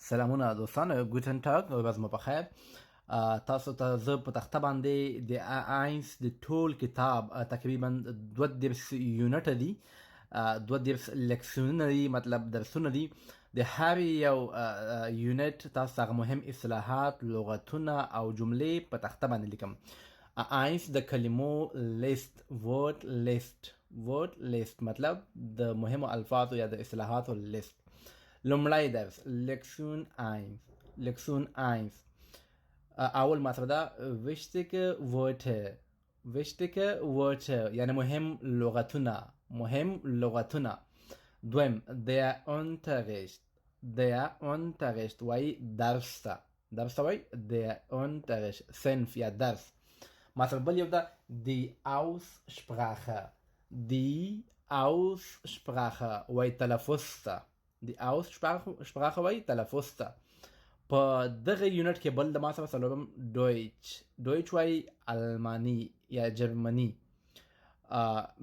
سلامونه دوستان، ګوټن ټاګ، ورځ مو بخیر. تاسو ته زه په تخته باندې د آینس د ټول کتاب تقریبا 32 یونټه دي، 32 لکسیونونه دي، مطلب درسونه دي. د هر یو یونټ تاسو هغه مهم اصطلاحات، لغتونه او جملې په تخته باندې لیکم. آینس د کلمو لیست، ورډ لیست مطلب د مهمو الفاظو یا د اصطلاحاتو لیست. لومړی درس لکسون 1. اول مطلب ده wichtige Wörter یعنی مهم لغتونه. دویم der Unterricht وای درس ته وای der Unterricht صنف یا درس. مطلب بل یو ده die Aussprache وای تلفظ ته. د Aussprache وای تلفظ ته. په دغه یونټ کې بل د ما سره څلورم دویچ وای المانی یا جرمني.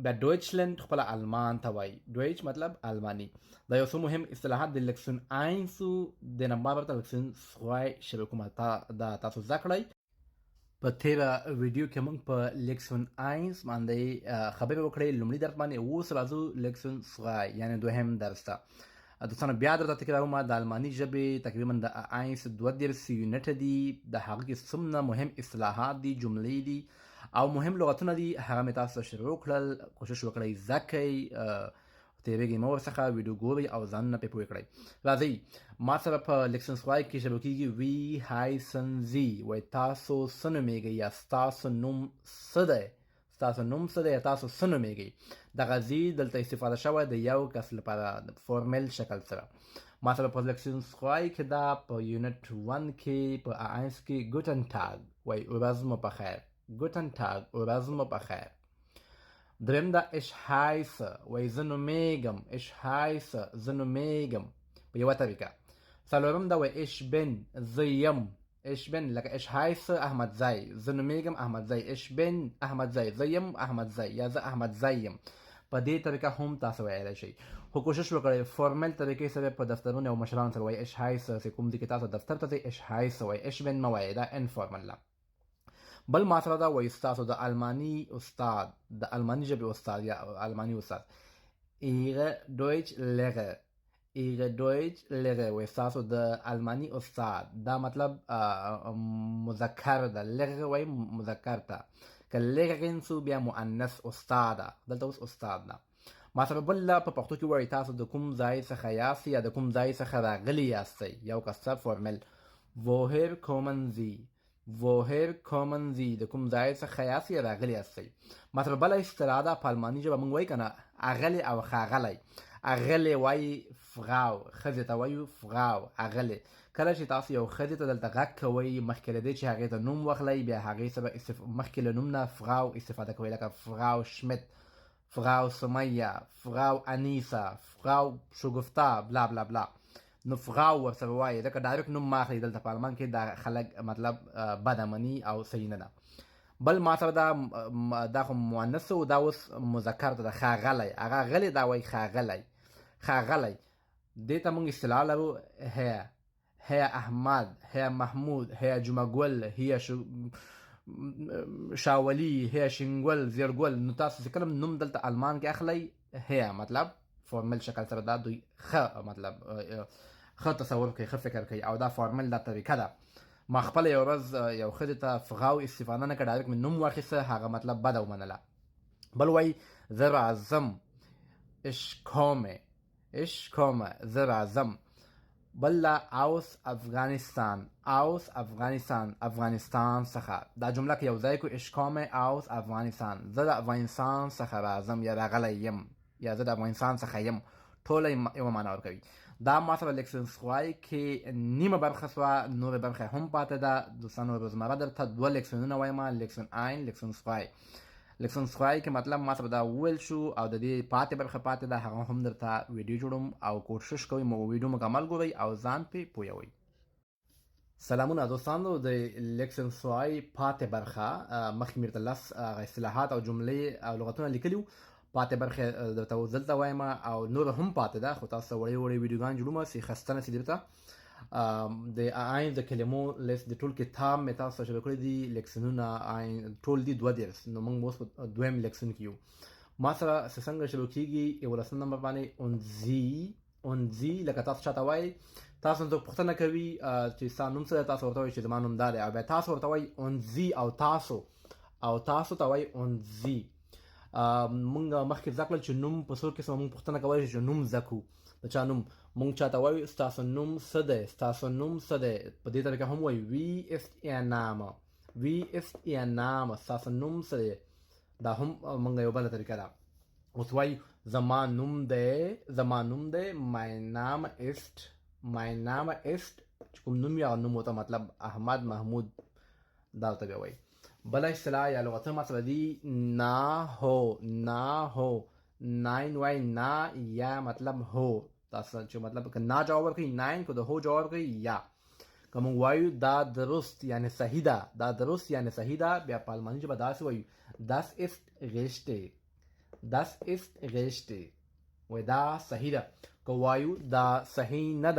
بیا دویچلند خپل آلمان ته وای. دویچ مطلب آلمانی. دا یو څو مهم اصطلاحات د لکسون 1 د نمبر ورته لکسون 2 شروع کوم. دا تاسو زده کړئ. په تیره ویډیو کې موږ په لکسون 1 باندې خبرې وکړې، لومړي درس باندې. اوس راځو لکسون 2 یعنی دوهم درس ته. دوستانو بیا درته تکراروم، د آلماني ژبې تقریبا د آینس 32 یونټه دي. د هغه کې څومره مهم اصطلاحات دي، جملې دي او مهم لغتونه دي، هغه مې تاسو ته شروع کړل. کوشش وکړئ زده کړئ، تیریږئ مه ورڅخه، ویډیو ګورئ او ځانونه پرې پوه کړئ. راځئ ما سره په لکسن 2 کې شروع کېږي. وی هایسن زی وایي تاسو څه نومېږئ یا ستاسو نوم څه دی، یا تاسو څه نومېږئ. دغه زی دلته استفاده شوی د یو کس لپاره د فورمل شکل سره. ما سره په لکسن 2 کې دا په یونټ 1 کې په آینس کې ګوټن ټاګ وایي ورځ مو بخیر. ورځ مو بخیر. دریم دا اش هایسه وایي زه نومېږم په یوه طریقه. څلورم دا وایي اش بن زه یم. لکه اش هایسه احمد زی، زه نومېږم احمد زی. اش بن احمد زی، زه یم احمد زی یا زه احمد زی یم. په دې طریقه هم تاسو ویلی شئ، خو کوشش وکړئ فورمل طریقې سره په دفترونو او مشرانو سره وایي. اش هایسه چې کوم دي کې تاسو دفتر ته ځئ، اش هایسه وایي. اش بن مه وایئ، دا انفورمل ده. بل ماسره دا وایي ستاسو د آلماني استاد، د آلماني ژبې استاد یا آلماني استاد. ایغه دویچ لغه وایي ستاسو د آلماني استاد. دا مطلب مذکر ده. لغه وایي مذکر ته، که لغه سو بیا مؤنث استاده. دلته اوس استاد ده. ما سره بل په پښتو کې وایي تاسو د کوم ځای څخه یاست یا د کوم ځای څخه راغلي یاستئ. یو کسر فورمل woher kommen Sie د کوم ځای څخه یاست یا راغلي یاستئ. ما سره بله اصطلاح ده په آلماني ژبه موږ وایي که نه اغلی او ښاغلی. اغلی وایي فراو، ښځې ته وایو فراو اغلی. کله چې تاسو یو ښځې ته دلته غږ کوئ، مخکې له دې چې هغې ته نوم واخلئ، بیا هغې سره مخکې له نوم نه فراو استفاده کوئ، لکه فراو شمت، فراو سمیه، فراو انیسه، فراو شګفته، بلا بلا بلا. نو فراو ورسره وایي، ځکه ډایرکټ نوم مه اخلئ. دلته په آلمان کې دا خلک مطلب بده مني او صحیح نه ده. بل ما سره دا خو مؤنث و، دا اوس مذکر ده. ښاغلی، هغه غلی، دا وایي ښاغلی. دې ته موږ اصطلاح لرو هیا احمد، هیا محمود، هیا جمعګل، هیا شاولی، هیا شینګل، زیرګل. نو تاسو چې کله نوم دلته آلمان کې اخلئ، هیا مطلب فورمل شکل سره دا دوی مطلب ښه تصور کوي، ښه فکر کوي او دا فورمل دا طریقه ده. ما خپله یو ورځ یو ښځې ته فغاو استفاده نه کړه، ډایرکټ مې نوم واخیسته، هغه مطلب بده ومنله. بل وایي زه راځم، ich komme زه راځم. بل لا aus افغانستان څخه. دا جمله که یو ځای کو ich komme aus افغانستان، زه د افغانستان څخه راځم یا راغلی یم یا زه د افغانستان څخه یم، ټوله یوه معنا ورکوي. دا ما سره لکسن 2 کې نیمه برخه سوه، نورې برخه هم پاتې ده. دوستانو روزمره درته 2 لکسنونه وایم، لکسن 1 لکسن 2. لکسن 2 کې مطلب ما سره دا وویل شو او د دې پاتې برخه پاتې ده، هغه هم درته ویډیو جوړوم او کوشش کوئ ویډیو مکمل ګورئ او ځان پرې پوهوئ. سلامونه دوستانو، د لکسن 2 پاتې برخه مخکې مې درته 10 اصطلاحات او جملې او لغتونه لیکلي وو. پاتې برخې درته دلته وایم او نور هم پاتې ده، خو تاسو وړې وړې ویډیوګان جوړوم چې خسته نشي درته. د عین د کلمو لیست د ټول کتاب مې تاسو ته شروع کړی دي لیکسنونه عین ټول دي 2 نو موږ اوس په دویم لیکسن کې یو ما سره څنګه شروع کیږي 11 نمبر باندې اونزي لکه تاسو چاته وایي تاسو ته پوښتنه کوي چې ستا نوم څه دی تاسو ورته وایي چې زما نوم دا دی او بیا تاسو ورته وایي اونزي او تاسو ته وایي اونزي مونږ مخکې زده کړل چې نوم په څو قسمه مونږ پوښتنه کولی چې نوم زده کړو د چا نوم مونږ چاته وایو ستاسو نوم څه دی په دې طریقه هم وایي wie ist ihr Name ستاسو نوم څه دی دا هم مونږ یو بله طریقه ده اوس وایو زما نوم دی mein Name ist چې کوم نوم یا نوم ورته مطلب احمد محمود دا ورته بیا وایي بله اصطلاح یا لغتونه ما سره دي نه هو ناین وایي نه یا مطلب هو تاسو چې مطلب که نه جواب ورکوي ناین که د هو جواب ورکوي یا که موږ وایو دا درست یعنی صحیح ده بیا په الماني ژبه داسې وایو das ist richtig وایي دا صحیح ده که وایو دا صحیح نه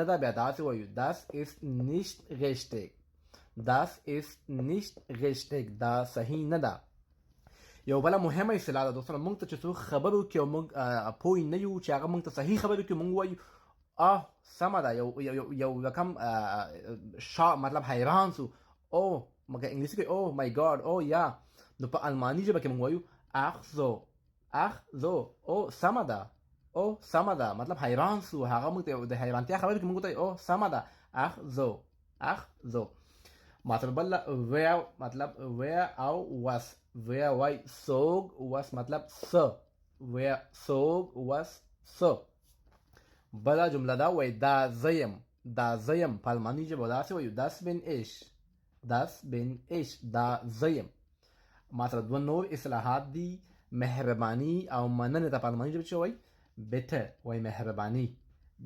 ده بیا داسې وایو das ist nicht richtig دا صحیح نه ده یو بله مهمه اصطلاح ده دوستانو موږ ته چې څوک خبر وکړي او موږ پوه نه یو چې هغه موږ ته صحیح خبر وکړي موږ وایو سمه ده یو رقم مطلب حیران سو مګر انګلیسي کې مای ګاډ یا نو په الماني ژبه کې موږ وایو ach so سمه ده مطلب حیران سو هغه موږ ته د حیرانتیا خبر وکړي موږ ته سمه ده ach so مطلب بل wer مطلب wer او was wer وای سوگ was مطلب س wer سوگ was س بلا جمله دا وای دا زیم په الماني ژبه داسې وایو das bin ich دا زیم ما سره 2 نور اصطلاحات دي مهرباني او مننه ته په الماني ژبه چې وای bitte وای مهرباني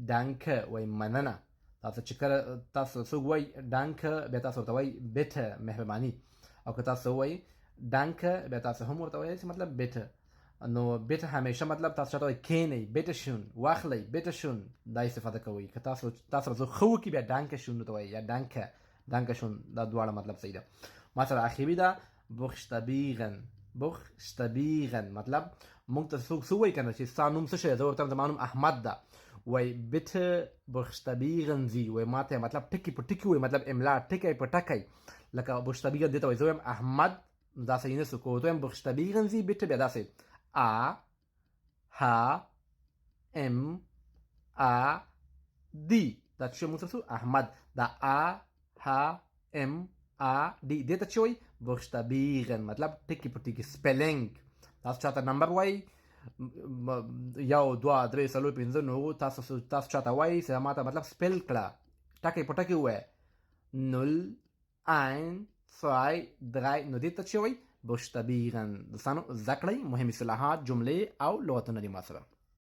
danke وای مننه تاسو چې کله تاسو څوک وایي ډانکه بیا تاسو ورته وایي بیټه مهرباني او که تاسو وایي ډانکه بیا تاسو هم ورته وایي چې مطلب بیټه نو بیټه همیشه مطلب تاسو چاته وایي کینئ بیټه شون واخلئ بیټه شون دا استفاده کوئ که تاسو څه ښه وکړي بیا ډانکه شون ورته وایي یا ډانکه شون دا دواړه مطلب صحیح ده ما سره اخري ده بوخشتبیغن مطلب موږ ته څوک څه وایي که نه چې ستا نوم څه شی دی زه ورته زما نوم احمد ده وای bitte buchstabieren Sie وای ماته مطلب ټکی په ټکی وای مطلب املا ټکی په ټکی لکه buchstabieren دته وای زویم احمد دا صحیح نه سو کو زویم buchstabieren Sie bitte بیا داسې a h m a d دا چې موږ څه احمد دا a h m a d دته چې وای buchstabieren مطلب ټکی په ټکی سپیلینګ تاسو چاته نمبر وای 1 2 3 4 5 نو تاسو چاته وایي چې ما ته مطلب سپیل کړه ټکی په ټکی وایي 0 1 2 3 نو دې ته چې وایي buchstabieren دوستانو زده کړئ مهم اصطلاحات جملې او لغتونه دي ما سره